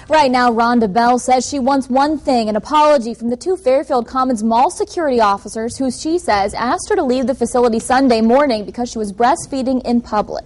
Right now, Rhonda Bell says she wants one thing, an apology from the two Fairfield Commons mall security officers who she says asked her to leave the facility Sunday morning because she was breastfeeding in public.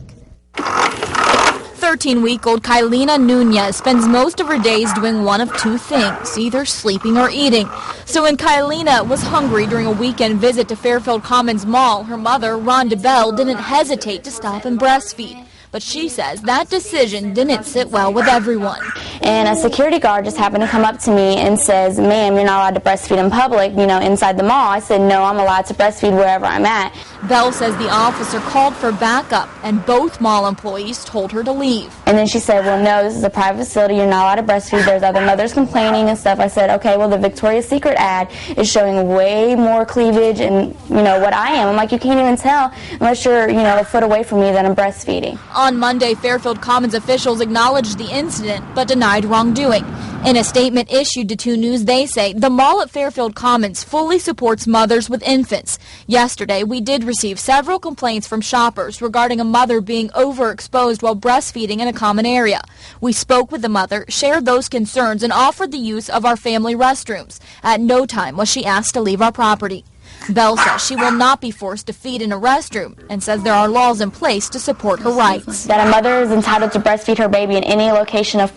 13-week-old Kylina Nunez spends most of her days doing one of two things, either sleeping or eating. So when Kylina was hungry during a weekend visit to Fairfield Commons Mall, her mother, Rhonda Bell, didn't hesitate to stop and breastfeed. But she says that decision didn't sit well with everyone. And a security guard just happened to come up to me and says, "Ma'am, you're not allowed to breastfeed in public, inside the mall." I said, "No, I'm allowed to breastfeed wherever I'm at." Bell says the officer called for backup, and both mall employees told her to leave. And then she said, "Well, no, this is a private facility. You're not allowed to breastfeed. There's other mothers complaining and stuff." I said, "Okay, well, the Victoria's Secret ad is showing way more cleavage and, what I am." I'm like, "You can't even tell unless you're, a foot away from me that I'm breastfeeding." On Monday, Fairfield Commons officials acknowledged the incident but denied wrongdoing. In a statement issued to 2 News, they say the mall at Fairfield Commons fully supports mothers with infants. Yesterday, we did receive several complaints from shoppers regarding a mother being overexposed while breastfeeding in a common area. We spoke with the mother, shared those concerns, and offered the use of our family restrooms. At no time was she asked to leave our property. Bell says she will not be forced to feed in a restroom and says there are laws in place to support her rights. That a mother is entitled to breastfeed her baby in any location of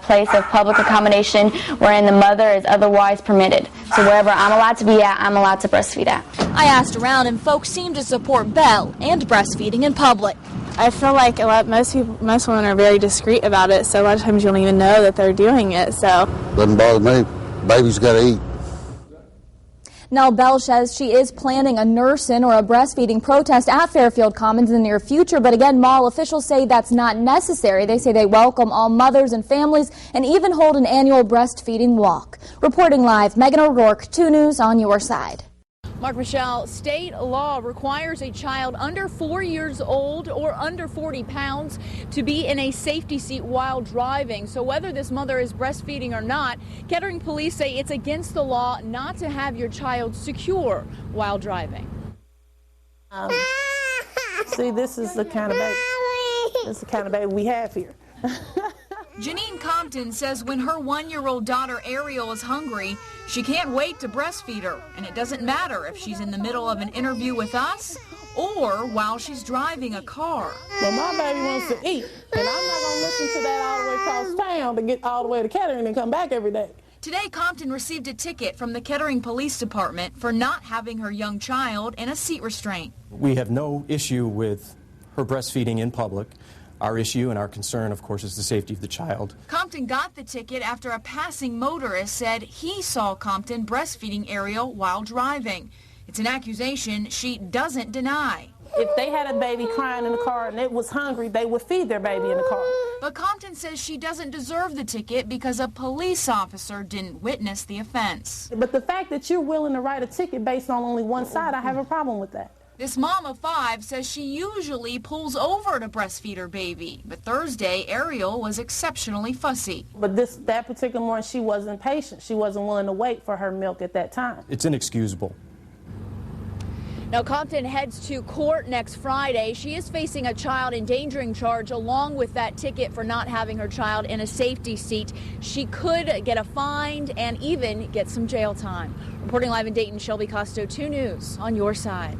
place of public accommodation wherein the mother is otherwise permitted. So wherever I'm allowed to be at, I'm allowed to breastfeed at. I asked around and folks seem to support Bell and breastfeeding in public. I feel like most women are very discreet about it, so a lot of times you don't even know that they're doing it. So doesn't bother me. Baby's got to eat. Now, Bell says she is planning a nursing or a breastfeeding protest at Fairfield Commons in the near future, but again, mall officials say that's not necessary. They say they welcome all mothers and families and even hold an annual breastfeeding walk. Reporting live, Megan O'Rourke, 2 News on your side. Mark Michelle, state law requires a child under 4 years old or under 40 pounds to be in a safety seat while driving. So whether this mother is breastfeeding or not, Kettering police say it's against the law not to have your child secure while driving. See, this is the kind of baby we have here. Janine Compton says when her 1-year-old daughter Ariel is hungry, she can't wait to breastfeed her, and it doesn't matter if she's in the middle of an interview with us or while she's driving a car. Well, my baby wants to eat, and I'm not going to listen to that all the way across town to get all the way to Kettering and come back every day. Today, Compton received a ticket from the Kettering Police Department for not having her young child in a seat restraint. We have no issue with her breastfeeding in public. Our issue and our concern, of course, is the safety of the child. Compton got the ticket after a passing motorist said he saw Compton breastfeeding Ariel while driving. It's an accusation she doesn't deny. If they had a baby crying in the car and it was hungry, they would feed their baby in the car. But Compton says she doesn't deserve the ticket because a police officer didn't witness the offense. But the fact that you're willing to write a ticket based on only one side, I have a problem with that. This mom of 5 says she usually pulls over to breastfeed her baby, but Thursday, Ariel was exceptionally fussy. But that particular morning, she wasn't patient. She wasn't willing to wait for her milk at that time. It's inexcusable. Now, Compton heads to court next Friday. She is facing a child endangering charge along with that ticket for not having her child in a safety seat. She could get a fine and even get some jail time. Reporting live in Dayton, Shelby Costo, 2 News on your side.